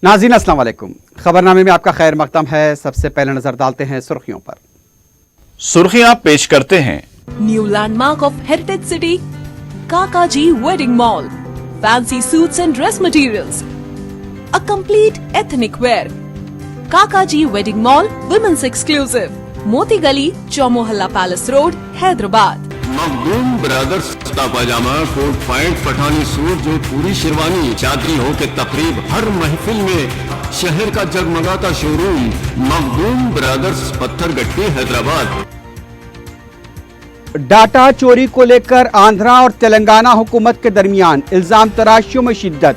नाज़रीन अस्सलाम वालेकुम। खबरनामे में आपका खैर मकदम है। सबसे पहले नजर डालते हैं सुर्खियों पर। सुर्खियां पेश करते हैं। New landmark of heritage city, Kakaji wedding mall, fancy suits and dress materials, a complete ethnic wear, Kakaji wedding mall, women's exclusive, Moti Gali, Chowmahalla palace road, Hyderabad. Makhdoom brothers kurta pajama, coat pant, Pathani suit, जो पूरी शेरवानी, चादरी हो के तकरीब, हर महफिल में शहर का जगमगाता शोरूम मखदूम ब्रदर्स, पत्थर गट्टी, हैदराबाद। डाटा चोरी को लेकर आंध्रा और तेलंगाना हुकूमत के दरमियान इल्जाम तराशियों में शिद्दत।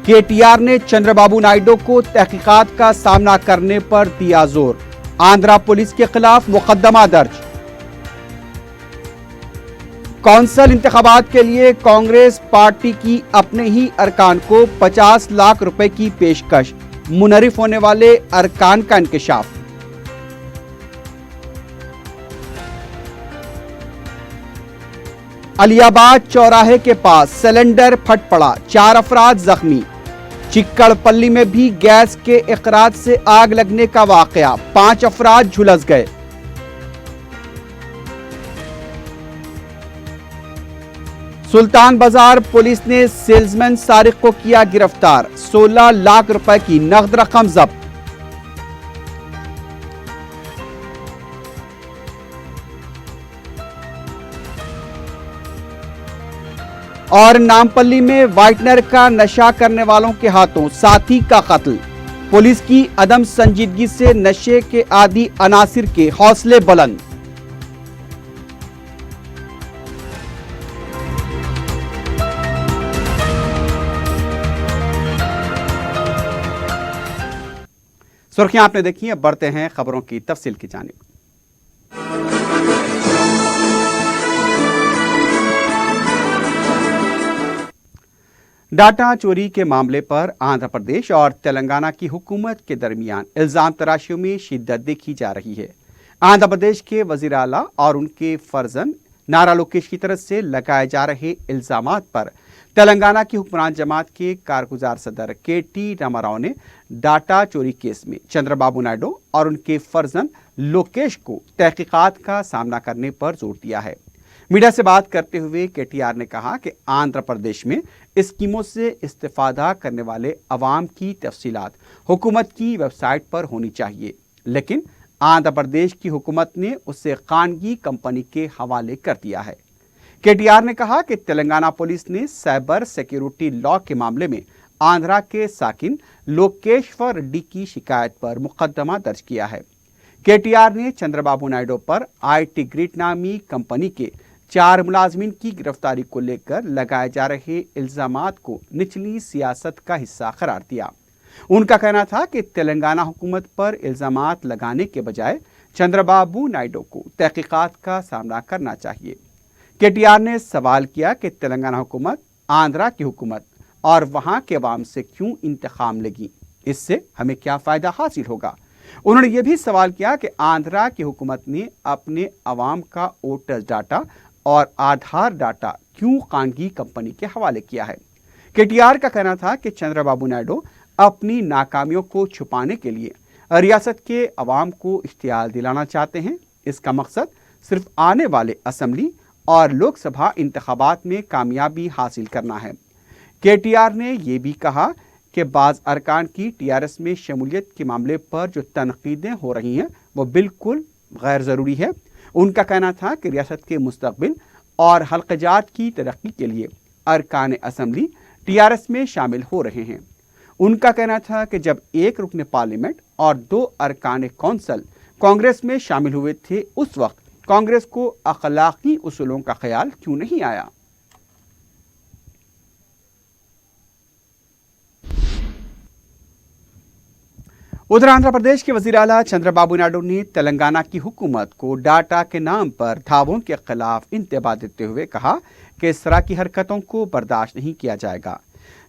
केटीआर ने चंद्रबाबू नायडू को तहकीकात का सामना करने पर दिया जोर। आंध्रा पुलिस के खिलाफ मुकदमा दर्ज। कौंसल इंतखाबात के लिए कांग्रेस पार्टी की अपने ही अरकान को 50 लाख रुपए की पेशकश। मुनरिफ होने वाले अरकान का इंकशाफ। अलियाबाद चौराहे के पास सिलेंडर फट पड़ा, 4 अफराद जख्मी। चिक्कड़पल्ली में भी गैस के इखराज से आग लगने का वाकया, 5 अफराद झुलस गए। सुल्तान बाजार पुलिस ने सेल्समैन सारिक को किया गिरफ्तार, 16 लाख रुपए की नगद रकम जब्त। और नामपल्ली में व्हाइटनर का नशा करने वालों के हाथों साथी का कत्ल। पुलिस की अदम संजीदगी से नशे के आदी अनासिर के हौसले बुलंद। सुर्खियां आपने देखी, अब बढ़ते हैं खबरों की तफसील की जानिब। डाटा चोरी के मामले पर आंध्र प्रदेश और तेलंगाना की हुकूमत के दरमियान इल्जाम तराशियों में शिद्दत देखी जा रही है। आंध्र प्रदेश के वजीर आला और उनके फर्जंद नारा लोकेश की तरफ से लगाए जा रहे इल्जामात पर तेलंगाना की हुक्मरान जमात के कारगुजार सदर के.टी. रामाराव ने डाटा चोरी केस में चंद्रबाबू नायडू और उनके फर्जंद लोकेश को तहकीकात का सामना करने पर जोर दिया है। मीडिया से बात करते हुए केटीआर ने कहा कि आंध्र प्रदेश में स्कीमों से इस्तेफादा करने वाले अवाम की तफसीलात हुकूमत की वेबसाइट पर होनी चाहिए, लेकिन आंध्र प्रदेश की हुकूमत ने उसे खानगी कंपनी के हवाले कर दिया है। केटीआर ने कहा कि तेलंगाना पुलिस ने साइबर सिक्योरिटी लॉ के मामले में आंध्रा के साकिन लोकेश्वर रेड्डी की शिकायत पर मुकदमा दर्ज किया है। केटीआर ने चंद्रबाबू नायडू पर IT ग्रिड नामी कंपनी के 4 मुलाजमीन की गिरफ्तारी को लेकर लगाए जा रहे इल्जामात को निचली सियासत का हिस्सा करार दिया। उनका कहना था कि तेलंगाना हुकूमत पर इल्जामात लगाने के बजाय चंद्रबाबू नायडू को तहकीकात का सामना करना चाहिए। केटीआर ने सवाल किया कि तेलंगाना हुकूमत आंध्रा की हुकूमत और वहां के अवाम से क्यों इंतकाम लेगी, इससे हमें क्या फायदा हासिल होगा। उन्होंने ये भी सवाल किया कि आंध्रा की हुकूमत ने अपने अवाम का वोटर्स डाटा और आधार डाटा क्यों खानगी कंपनी के हवाले किया है। केटीआर का कहना था कि चंद्रबाबू नायडू अपनी नाकामियों को छुपाने के लिए रियासत के अवाम को इश्तियाल दिलाना चाहते हैं। इसका मकसद सिर्फ आने वाले असेंबली और लोकसभा इंतखाबात में कामयाबी हासिल करना है। केटीआर ने यह भी कहा कि बाज़ अरकान की टीआरएस में शमूलियत के मामले पर जो तनकीदें हो रही हैं वो बिल्कुल गैर ज़रूरी है। उनका कहना था कि रियासत के मुस्तकबिल और हल्क़जात की तरक्की के लिए अरकान असम्बली टीआरएस में शामिल हो रहे हैं। उनका कहना था कि जब एक रुकन पार्लियामेंट और 2 अरकान कौंसल कांग्रेस में शामिल हुए थे, उस वक्त कांग्रेस को अखलाकी उसूलों का ख्याल क्यों नहीं आया। उधर आंध्र प्रदेश के वजीर आला चंद्रबाबू नायडू ने तेलंगाना की हुकूमत को डाटा के नाम पर दावों के खिलाफ इंतबा देते हुए कहा कि इस तरह की हरकतों को बर्दाश्त नहीं किया जाएगा।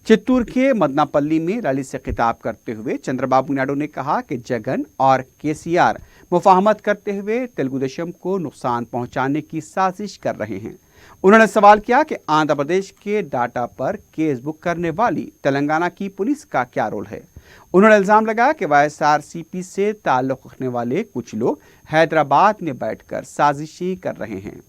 चित्तूर के मदनापल्ली में रैली से खिताब करते हुए चंद्रबाबू नायडू ने कहा कि जगन और केसीआर मुफाहमत करते हुए तेलुगु देशम को नुकसान पहुंचाने की साजिश कर रहे हैं। उन्होंने सवाल किया कि आंध्र प्रदेश के डाटा पर केस बुक करने वाली तेलंगाना की पुलिस का क्या रोल है। उन्होंने इल्जाम लगाया कि YSRCP से ताल्लुक रखने वाले कुछ लोग हैदराबाद में बैठकर साजिशें कर रहे हैं।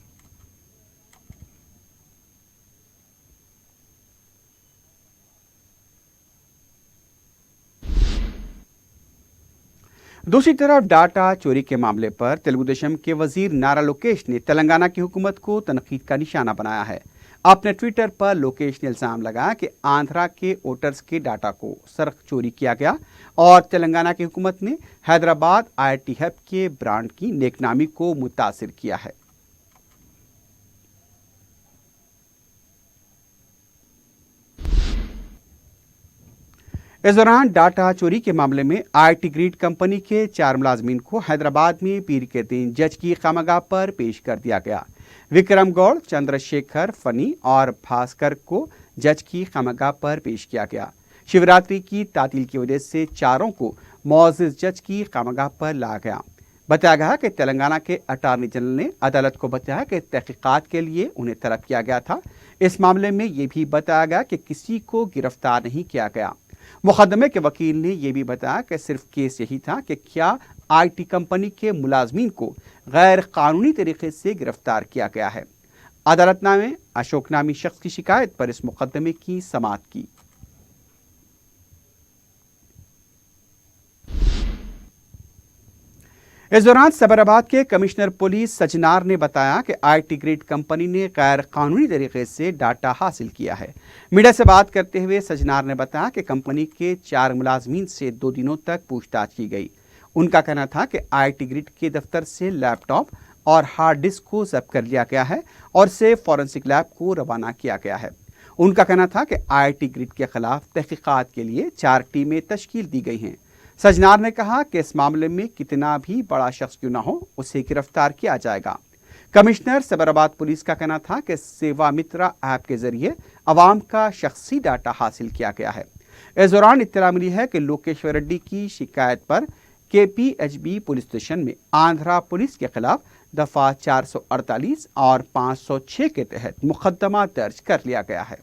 दूसरी तरफ डाटा चोरी के मामले पर तेलुगुदेशम के वजीर नारा लोकेश ने तेलंगाना की हुकूमत को तनकीद का निशाना बनाया है। अपने ट्विटर पर लोकेश ने इल्जाम लगाया कि आंध्रा के वोटर्स के डाटा को सर्क चोरी किया गया और तेलंगाना की हुकूमत ने हैदराबाद IIT हब के ब्रांड की नेकनामी को मुतासिर किया है। इस दौरान डाटा चोरी के मामले में IIT ग्रिड कंपनी के 4 मुलाजमीन को हैदराबाद में पीर के दिन जज की खामगाह पर पेश कर दिया गया। विक्रम गौड़, चंद्रशेखर, फनी और भास्कर को जज की खामगाह पर पेश किया गया। शिवरात्रि की तातील की वजह से चारों को मौजूद जज की खामगाह पर लाया गया। बताया गया कि तेलंगाना के अटॉर्नी जनरल ने अदालत को बताया कि तहकीकात के लिए उन्हें तलब किया गया था। इस मामले में यह भी बताया गया कि किसी को गिरफ्तार नहीं किया गया। मुकदमे के वकील ने यह भी बताया कि सिर्फ केस यही था कि क्या IIT कंपनी के मुलाजमीन को गैर कानूनी तरीके से गिरफ्तार किया गया है। अदालत ने अशोक नामी शख्स की शिकायत पर इस मुकदमे की समाअत की। इस दौरान सैबराबाद के कमिश्नर पुलिस सजनार ने बताया कि IIT ग्रिड कंपनी ने गैर कानूनी तरीके से डाटा हासिल किया है। मीडिया से बात करते हुए सजनार ने बताया कि कंपनी के 4 मुलाजमीन से 2 दिनों तक पूछताछ की गई। उनका कहना था कि IIT ग्रिड के दफ्तर से लैपटॉप और हार्ड डिस्क को जब्त कर लिया गया है और से फॉरेंसिक लैब को रवाना किया गया है। उनका कहना था कि IIT ग्रिड के खिलाफ तहकीकात के लिए 4 टीमें तश्कील दी गई हैं। सजनार ने कहा कि इस मामले में कितना भी बड़ा शख्स क्यों ना हो, उसे गिरफ्तार किया जाएगा। कमिश्नर सैबराबाद पुलिस का कहना था कि सेवा मित्रा ऐप के जरिए अवाम का शख्सी डाटा हासिल किया गया है। इस दौरान इत्तला मिली है कि लोकेश्वर रेड्डी की शिकायत पर KPHB पुलिस स्टेशन में आंध्रा पुलिस के खिलाफ दफा 448 और 506 के तहत मुकदमा दर्ज कर लिया गया है।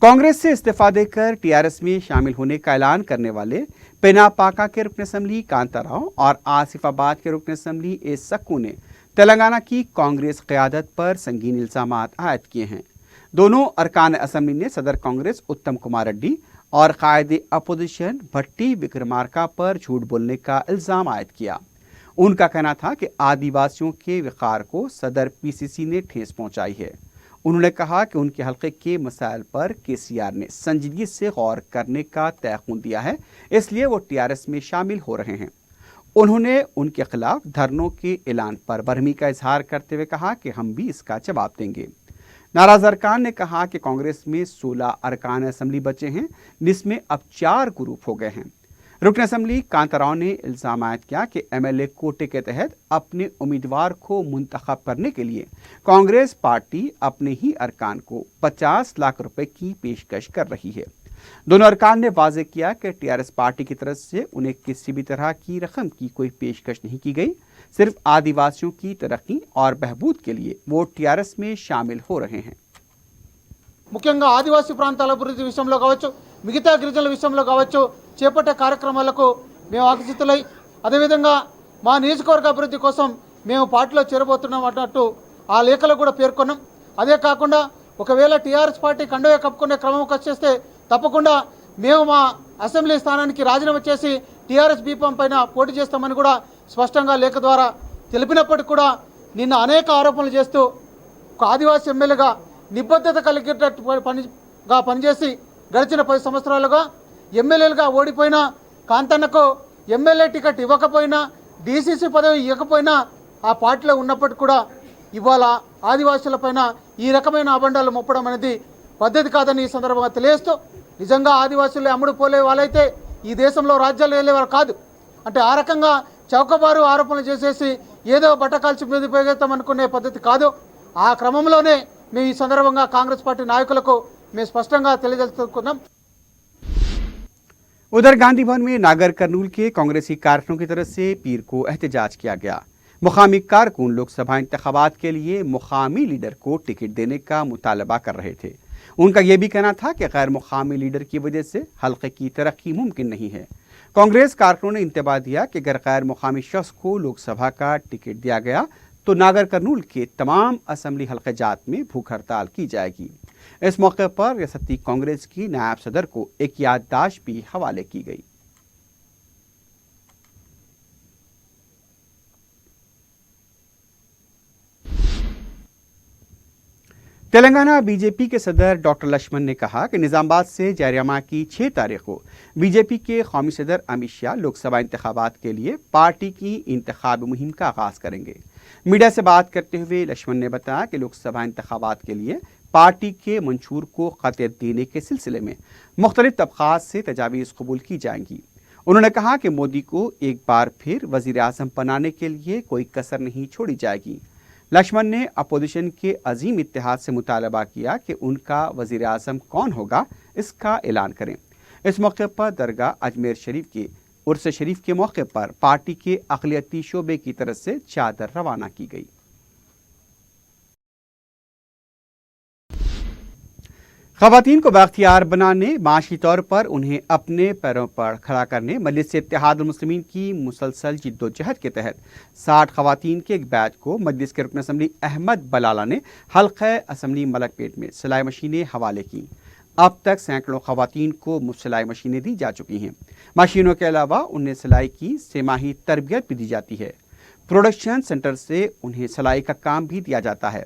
कांग्रेस से इस्तीफा देकर TRS में शामिल होने का ऐलान करने वाले पेनापाका के रुकन असेंबली कांताराव और आसिफाबाद के रुकन असेंबली ए सक्कू ने तेलंगाना की कांग्रेस क़यादत पर संगीन इल्जामात आयद किए हैं। दोनों अरकान असेंबली ने सदर कांग्रेस उत्तम कुमार रेड्डी और कायदे अपोजिशन भट्टी विक्रमार्का पर झूठ बोलने का इल्जाम आयद किया। उनका कहना था कि आदिवासियों के वक़ार को सदर PCC ने ठेस पहुंचाई है। उन्होंने कहा कि उनके हल्के के मसाइल पर KCR ने संजीदगी से गौर करने का तयक़ुन दिया है, इसलिए वो TRS में शामिल हो रहे हैं। उन्होंने उनके खिलाफ धरनों के ऐलान पर बरहमी का इजहार करते हुए कहा कि हम भी इसका जवाब देंगे। नाराज अरकान ने कहा कि कांग्रेस में 16 अरकान असेंबली बचे हैं, जिसमें अब 4 ग्रुप हो गए हैं। रुकन असेंबली कांताराव ने इल्जाम आयद किया कि MLA कोटे के तहत अपने उम्मीदवार को मुंतखब करने के लिए कांग्रेस पार्टी अपने ही अरकान को 50 लाख रुपए की पेशकश कर रही है। दोनों अरकान ने वाज़ेह किया कि TRS पार्टी की तरफ से उन्हें किसी भी तरह की रकम की कोई पेशकश नहीं की गई। सिर्फ आदिवासियों की तरक्की और बहबूद के लिए वो TRS में शामिल हो रहे हैं। ముఖ్యంగా ఆదివాసీ ప్రాంతాల అభివృద్ధి విషయంలో కావచ్చు, మిగతా గిరిజనుల విషయంలో కావచ్చు, చేపట్టే కార్యక్రమాలకు మేము ఆకర్షితులై అదేవిధంగా మా నియోజకవర్గ అభివృద్ధి కోసం మేము పార్టీలో చేరబోతున్నాం అన్నట్టు ఆ లేఖలో కూడా పేర్కొన్నాం. అదే కాకుండా ఒకవేళ TRS పార్టీ కండువా కప్పుకునే క్రమంకి వచ్చేస్తే తప్పకుండా మేము మా అసెంబ్లీ స్థానానికి రాజీనామా చేసి TRS బీఫామ్ పైన పోటీ చేస్తామని కూడా స్పష్టంగా లేఖ ద్వారా తెలిపినప్పటికీ కూడా నిన్న అనేక ఆరోపణలు చేస్తూ ఒక ఆదివాసీ ఎమ్మెల్యేగా నిబద్ధత కలిగేటట్టు పనిచేసి గడిచిన 10 సంవత్సరాలుగా ఎమ్మెల్యేలుగా ఓడిపోయినా, కాంతన్నకు ఎమ్మెల్యే టికెట్ ఇవ్వకపోయినా, DCC పదవి ఇవ్వకపోయినా ఆ పార్టీలో ఉన్నప్పటికీ కూడా ఇవాళ ఆదివాసులపైన ఈ రకమైన అబండాలు మొప్పడం అనేది పద్ధతి కాదని ఈ సందర్భంగా తెలియజేస్తూ, నిజంగా ఆదివాసులు అమ్ముడు పోలే వాళ్ళైతే ఈ దేశంలో రాజ్యాలు వెళ్ళేవారు కాదు. అంటే ఆ రకంగా చౌకబారు ఆరోపణలు చేసేసి ఏదో బట్టకాల్చి మీద ఉపయోగిస్తామనుకునే పద్ధతి కాదు. ఆ క్రమంలోనే మేము ఈ సందర్భంగా కాంగ్రెస్ పార్టీ నాయకులకు మేము స్పష్టంగా తెలియజేస్తున్నాం. उधर गांधी भवन में नागर कर्नूल के कांग्रेसी कारकुनों की तरफ से पीर को एहतजाज किया गया। मुकामी कारकुन लोकसभा इंतखाबात के लिए मुकामी लीडर को टिकट देने का मुतालबा कर रहे थे। उनका यह भी कहना था कि गैर मुकामी लीडर की वजह से हल्के की तरक्की मुमकिन नहीं है। कांग्रेस कारकुनों ने इंतबाह दिया कि अगर गैर मुकामी शख्स को लोकसभा का टिकट दिया गया तो नागर कर्नूल के तमाम असम्बली हल्के जात में भूख हड़ताल की जाएगी। इस मौके पर रियासती कांग्रेस की नायब सदर को एक याददाश्त भी हवाले की गई। तेलंगाना बीजेपी के सदर डॉक्टर लक्ष्मण ने कहा कि निजामाबाद से जारी माह की 6 तारीख को बीजेपी के कौमी सदर अमित शाह लोकसभा इंतखाबात के लिए पार्टी की इंतखाबी मुहिम का आगाज करेंगे। मीडिया से बात करते हुए लक्ष्मण ने बताया कि लोकसभा इंतखाबात के लिए पार्टी के मंशूर को खतियत देने के सिलसिले में मुख्तलिफ तबकात से तजावीज़ कबूल की जाएंगी। उन्होंने कहा कि मोदी को एक बार फिर वज़ीर आज़म बनाने के लिए कोई कसर नहीं छोड़ी जाएगी। लक्ष्मण ने अपोजिशन के अजीम इत्तेहाद से मुतालबा किया कि उनका वज़ीर आज़म कौन होगा इसका ऐलान करें। इस मौके पर दरगाह अजमेर शरीफ के उर्स शरीफ के मौके पर पार्टी के अक़लियती शोबे की तरफ से चादर रवाना की गई। ख़वातीन को बाख्तियार बनाने, माशी तौर पर उन्हें अपने पैरों पर खड़ा करने मजलिस इत्तेहादुल मुस्लिमीन की मुसलसल जिद्दोजहद के तहत 60 ख़वातीन के एक बैच को मजलिस के रुकन असम्बली अहमद बलाला ने हल्क़े असम्बली मलकपेट में सिलाई मशीनें हवाले की। अब तक सैकड़ों ख़वातीन को मुफ्त सिलाई मशीनें दी जा चुकी हैं। मशीनों के अलावा उन्हें सिलाई की सेमाही तरबियत भी दी जाती है। प्रोडक्शन सेंटर से उन्हें सिलाई का काम भी दिया जाता है।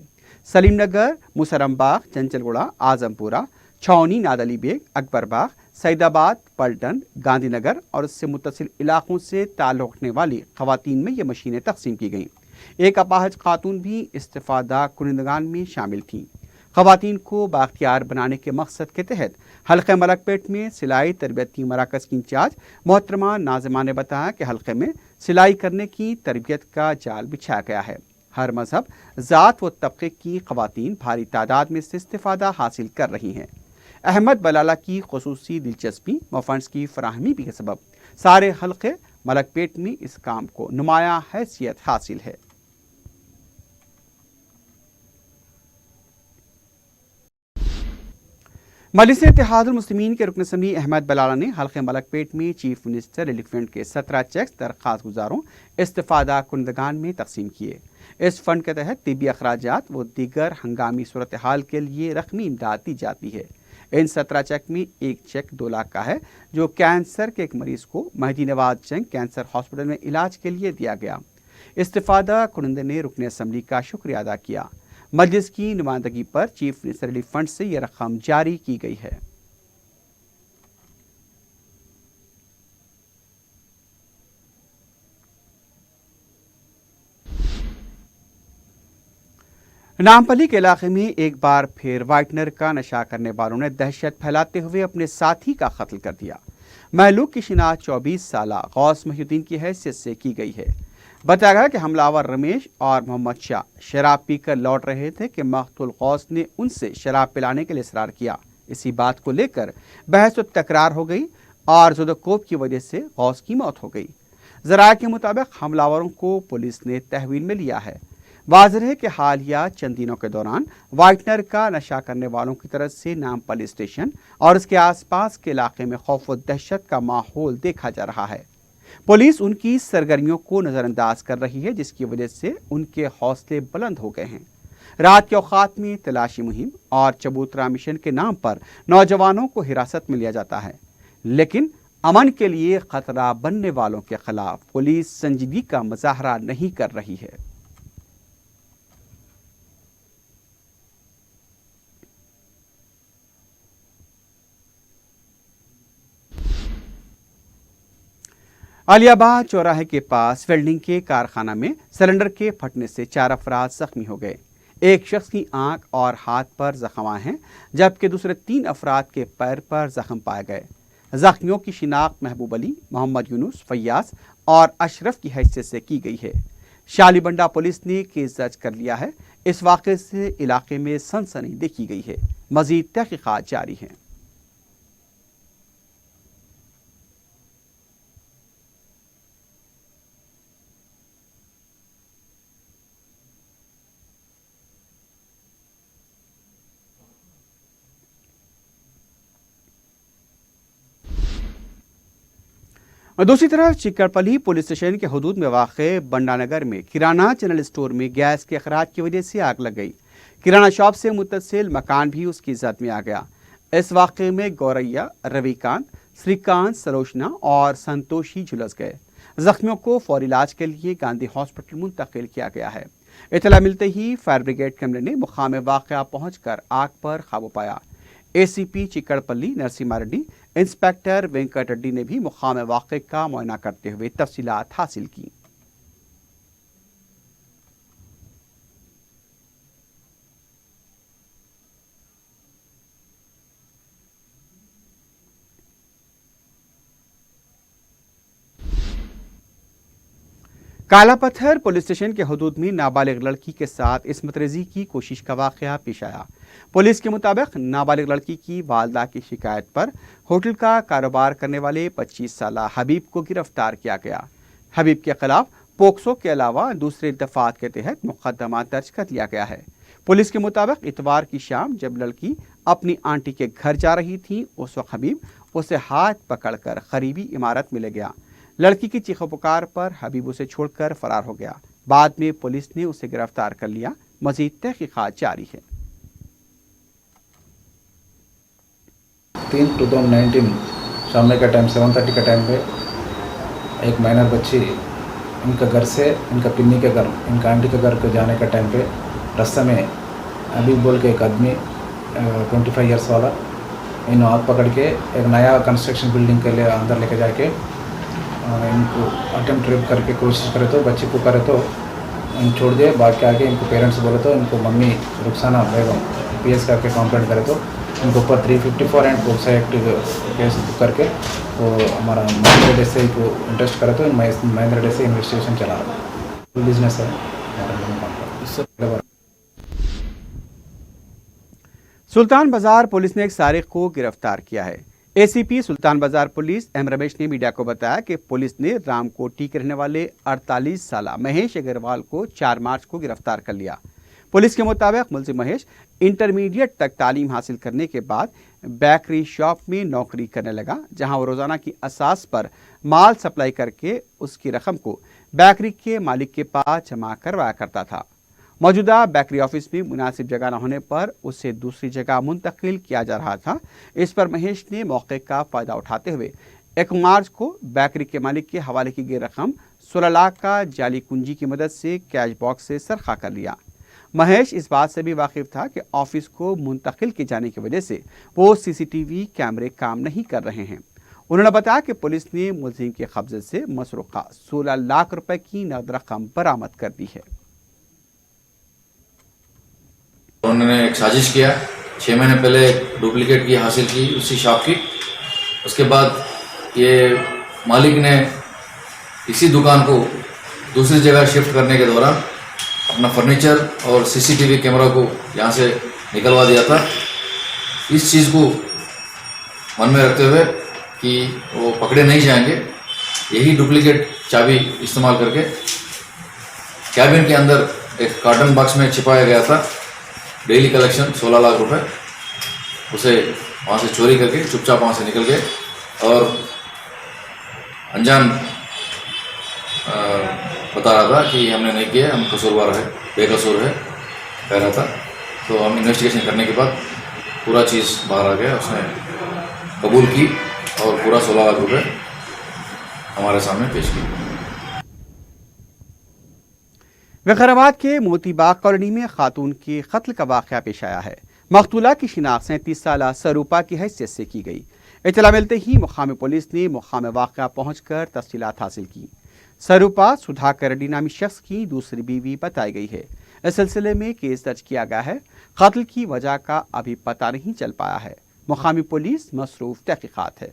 सलीम नगर, मुसरमबाग, चंचलगुड़ा, आजमपुरा, छौनी, नादली बेग, अकबरबाग, सईदाबाद, पलटन, गांधी नगर और उससे मुत्तसिल इलाकों से ताल्लुक़ रखने वाली ख़वातीन में ये मशीनें तकसीम की गईं। एक अपाहज खातून भी इस्तिफ़ादा कुनिंदगान में शामिल थीं। ख़वातीन को बाख्तियार बनाने के मकसद के तहत हल्क़े मलकपेट में सिलाई तरबियती मराकज़ की इंचार्ज मोहतरमा नाज़िमा ने बताया कि हल्क़े में सिलाई करने की तरबियत का जाल बिछाया गया है। हर मजहब, ज़ात व तबके की ख़वातीन भारी तादाद में इससे इस्तिफ़ादा हासिल कर रही हैं। अहमद बलाला की ख़ुसूसी दिलचस्पी व फंड्स की फराहमी के सबब सारे हल्क़े मलकपेट में इस काम को नुमाया हैसियत हासिल है। मजलिस इत्तेहादुल मुस्लिमीन के रुकन असम्बली अहमद बलाला ने हल्क़े मलकपेट में चीफ मिनिस्टर रिलीफ फंड के 17 चेक्स दरख्वास्त गुजारों इस्तिफ़ादा कुनिंदगान में तकसीम किए। इस फंड के तहत तिब्बी अखराजात व दीगर हंगामी सूरत हाल के लिए रकमी इमदाद दी जाती है। इन 17 चेक में एक चेक 2 लाख का है जो कैंसर के एक मरीज को मेहदी नवाज जंग कैंसर हॉस्पिटल में इलाज के लिए दिया गया। इस्तिफ़ादा कुनिंदे ने रुकन असम्बली का शुक्रिया अदा किया। मजलिस की नुमाइंदगी पर चीफ मिनिस्टर रिलीफ फंड से यह रकम जारी की गई है। नामपल्ली के इलाके में एक बार फिर वाइटनर का नशा करने वालों ने दहशत फैलाते हुए अपने साथी का कत्ल कर दिया। महलूक की शिनाख्त 24 साला गौस मोहिउद्दीन की हैसियत से की गई है। बताया गया कि हमलावर रमेश और मोहम्मद शाह शराब पीकर लौट रहे थे कि मकतूल गौस ने उनसे शराब पिलाने के लिए इसरार किया। इसी बात को लेकर बहस व तकरार हो गई और ज़ुदकोब की वजह से गौस की मौत हो गई। ज़राए के मुताबिक हमलावरों को पुलिस ने तहवील में लिया है। वाज़ेह है कि हालिया चंद दिनों के दौरान वाइटनर का नशा करने वालों की तरफ से नामपल्ली स्टेशन और इसके आसपास के इलाके में खौफ व दहशत का माहौल देखा जा रहा है। पुलिस उनकी सरगर्मियों को नज़रअंदाज कर रही है, जिसकी वजह से उनके हौसले बुलंद हो गए हैं। रात के औकात में तलाशी मुहिम और चबूतरा मिशन के नाम पर नौजवानों को हिरासत में लिया जाता है, लेकिन अमन के लिए खतरा बनने वालों के खिलाफ पुलिस संजीदगी का मुजाहरा नहीं कर रही है। अलियाबाद चौराहे के पास वेल्डिंग के कारखाना में सिलेंडर के फटने से 4 अफराद जख्मी हो गए। एक शख्स की आंख और हाथ पर जख्म आए हैं, जबकि दूसरे 3 अफराद के पैर पर जख्म पाए गए। जख्मियों की शिनाख्त महबूब अली, मोहम्मद यूनुस, फैयाज और अशरफ की हैसियत से की गई है। शालीबंडा पुलिस ने केस दर्ज कर लिया है। इस वाक़े से इलाके में सनसनी देखी गई है। मजीद तहकीकात जारी हैं। और दूसरी तरफ चिक्कड़पल्ली पुलिस स्टेशन के हदूद में वाक़ बंडानगर में किराना जनरल स्टोर में गैस के अखराज की वजह से आग लग गई। किराना शॉप से मुत्तसिल मकान भी उसकी जद में आ गया। इस वाक़े में गौरैया, रविकांत, श्रीकांत, सरोजना और संतोषी झुलस गए। जख्मियों को फौरी इलाज के लिए गांधी हॉस्पिटल मुंतकिल किया गया है। इतला मिलते ही फायर ब्रिगेड कैमरे ने मुकाम वाक़या पहुंचकर आग पर काबू पाया। एसीपी चिक्कड़पल्ली नरसिम्हा रेड्डी, इंस्पेक्टर वेंकट रेड्डी ने भी मुकाम वाक़े का मुआयना करते हुए तफसीलात हासिल की। काला पत्थर पुलिस स्टेशन के हदूद में नाबालिग लड़की के साथ इस्मत रेजी की कोशिश का वाक़या पेश आया। पुलिस के मुताबिक नाबालिग लड़की की वालदा की शिकायत पर होटल का कारोबार करने वाले 25 साला हबीब को गिरफ्तार किया गया। हबीब के खिलाफ पोक्सो के अलावा दूसरे दफात के तहत मुकदमा दर्ज कर लिया गया है। पुलिस के मुताबिक इतवार की शाम जब लड़की अपनी आंटी के घर जा रही थी, उस वक्त हबीब उसे हाथ पकड़कर करीबी इमारत में ले गया। लड़की की चीखों पुकार पर हबीब उसे छोड़कर फरार हो गया। बाद में पुलिस ने उसे गिरफ्तार कर लिया। मजीद तहकीकात जारी है। 3/2019 शाम का टाइम 7:30 का टाइम पे एक माइनर बच्ची इनका घर से इनका पिन्नी के घर, इनका आंटी के घर को जाने का टाइम पे रास्ते में हबीब बोल के एक आदमी 25 इयर्स वाला इन हाथ पकड़ के एक नया कंस्ट्रक्शन बिल्डिंग के लिए अंदर लेके जाके इनको अटेम्प्ट रेप करके कोशिश करे तो बच्चे को करे तो इन छोड़ दिए। भाग के आगे इनको पेरेंट्स बोले तो इनको मम्मी रुखसाना बेगम PS करके कंप्लेंट करे तो इनको ऊपर 354 and POCSO act case book करके वो हमारा महेंद्र रेड्डी से को इंटरेस्ट करे तो महेंद्र रेड्डी से इन्वेस्टिगेशन चला रहा है। बिजनेस है। सुल्तान बाजार पुलिस ने एक सारिक को गिरफ्तार किया है। एसीपी सुल्तान बाजार पुलिस एम रमेश ने मीडिया को बताया कि पुलिस ने रामकोटी के रहने वाले 48 साला महेश अग्रवाल को 4 मार्च को गिरफ्तार कर लिया। पुलिस के मुताबिक मुलजिम महेश इंटरमीडिएट तक तालीम हासिल करने के बाद बेकरी शॉप में नौकरी करने लगा, जहां वो रोजाना की असास पर माल सप्लाई करके उसकी रकम को बेकरी के मालिक के पास जमा करवाया करता था। मौजूदा बेकरी ऑफिस में मुनासिब जगह न होने पर उसे दूसरी जगह मुंतकिल किया जा रहा था। इस पर महेश ने मौके का फायदा उठाते हुए 1 मार्च को बेकरी के मालिक के हवाले की गई रकम 16 लाख का जाली कुंजी की मदद से कैश बॉक्स से सरखा कर लिया। महेश इस बात से भी वाकिफ था कि ऑफिस को मुंतकिल किए जाने की वजह से वो CCTV कैमरे काम नहीं कर रहे हैं। उन्होंने बताया कि पुलिस ने मुलजिम के कब्जे से मसरूका 16 लाख रुपए की नकद रकम बरामद कर दी है। उन्होंने एक साजिश किया, 6 महीने पहले डुप्लीकेट की हासिल की उसी शॉप की। उसके बाद ये मालिक ने इसी दुकान को दूसरी जगह शिफ्ट करने के दौरान अपना फर्नीचर और CCTV कैमरा को यहाँ से निकलवा दिया था। इस चीज़ को मन में रखते हुए कि वो पकड़े नहीं जाएंगे, यही डुप्लीकेट चाबी इस्तेमाल करके कैबिन के अंदर एक कार्टन बॉक्स में छिपाया गया था डेली कलेक्शन 16 लाख रुपए, उसे वहाँ से चोरी करके चुपचाप वहाँ से निकल गए और अनजान बता रहा था कि हमने नहीं किया, हम कसूरवार है, बेकसूर है कह रहा था। तो हम इन्वेस्टिगेशन करने के बाद पूरा चीज़ बाहर आ गया, उसने कबूल की और पूरा 16 लाख रुपए हमारे सामने पेश की। वक़ीराबाद के मोतीबाग कॉलोनी में खातून के कत्ल का वाक़या पेश आया है। मकतूला की शिनाख्त 37 साला सरूपा की हैसियत से की गई। इत्तला मिलते ही मुकामी पुलिस ने मुकाम वाक़या पहुंचकर तफसीलात हासिल की। सरूपा सुधाकर रेड्डी नामी शख्स की दूसरी बीवी बताई गई है। इस सिलसिले में केस दर्ज किया गया है। कत्ल की वजह का अभी पता नहीं चल पाया है। मुकामी पुलिस मसरूफ तहकीकात है।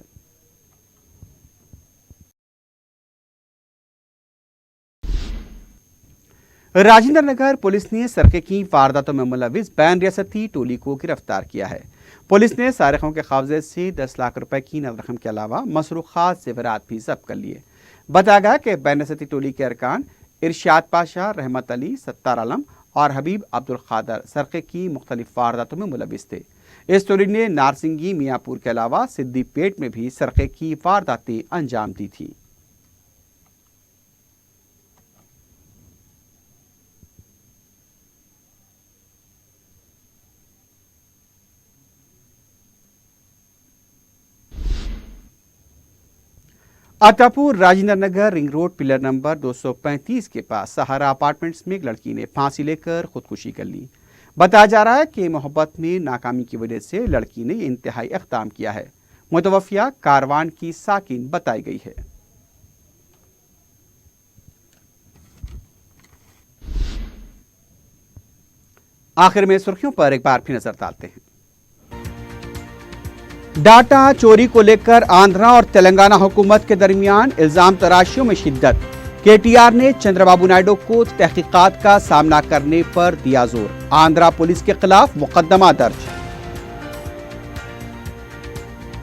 राजेंद्र नगर पुलिस ने सरके की वारदातों में मुलविस बैन रियासती टोली को गिरफ्तार किया है। पुलिस ने सारिकों के कब्जे से 10 लाख रुपए की नकद रकम के अलावा मसरूखात ज़ेवरात भी जब्त कर लिए। बताया गया कि बैन रियासती टोली के अरकान इरशाद पाशा, रहमत अली, सत्तार आलम और हबीब अब्दुल खादर सरके की मुख्तलिफ वारदातों में मुलविस थे। इस टोली ने नारसिंगी, मियाँपुर के अलावा सिद्दीपेट में भी सरके की वारदातें अंजाम दी थी। Attapur Rajendra Nagar ring road pillar number 235 के पास सहारा अपार्टमेंट्स में एक लड़की ने फांसी लेकर खुदकुशी कर ली। बताया जा रहा है कि मोहब्बत में नाकामी की वजह से लड़की ने इंतहाई इक़दाम किया है। मुतवफ़िया कारवान की साकिन बताई गई है। आखिर में सुर्खियों पर एक बार फिर नजर डालते हैं। डाटा चोरी को लेकर आंध्रा और तेलंगाना हुकूमत के दरमियान इल्जाम तराशियों में शिद्दत। केटीआर ने चंद्रबाबू नायडू को तहकीकात का सामना करने पर दिया जोर। आंध्रा पुलिस के खिलाफ मुकदमा दर्ज।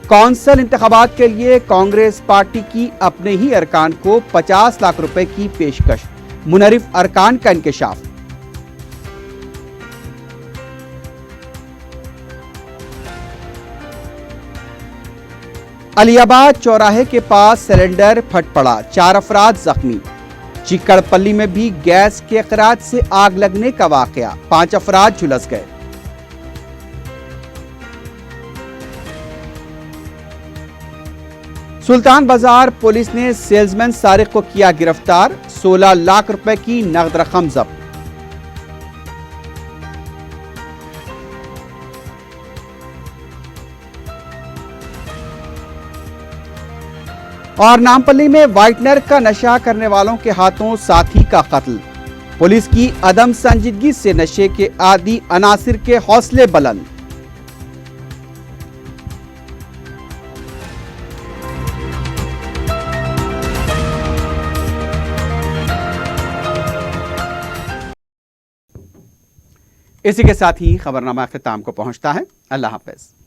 कौंसल इंतखाबात के लिए कांग्रेस पार्टी की अपने ही अरकान को 50 लाख रुपए की पेशकश। मुनरिफ अरकान का इंकशाफ। अलियाबाद चौराहे के पास सिलेंडर फट पड़ा, 4 अफराद जख्मी। चिकड़पल्ली में भी गैस के अखराज से आग लगने का वाकया, 5 अफराद झुलस गए। सुल्तान बाजार पुलिस ने सेल्समैन सारिक को किया गिरफ्तार, 16 लाख रुपए की नगद रकम जब्त। और नामपल्ली में व्हाइटनर का नशा करने वालों के हाथों साथी का कत्ल। पुलिस की अदम संजीदगी से नशे के आदी अनासिर के हौसले बुलंद। इसी के साथ ही खबरनामा अख्ताम को पहुंचता है। अल्लाह हाफ़िज़।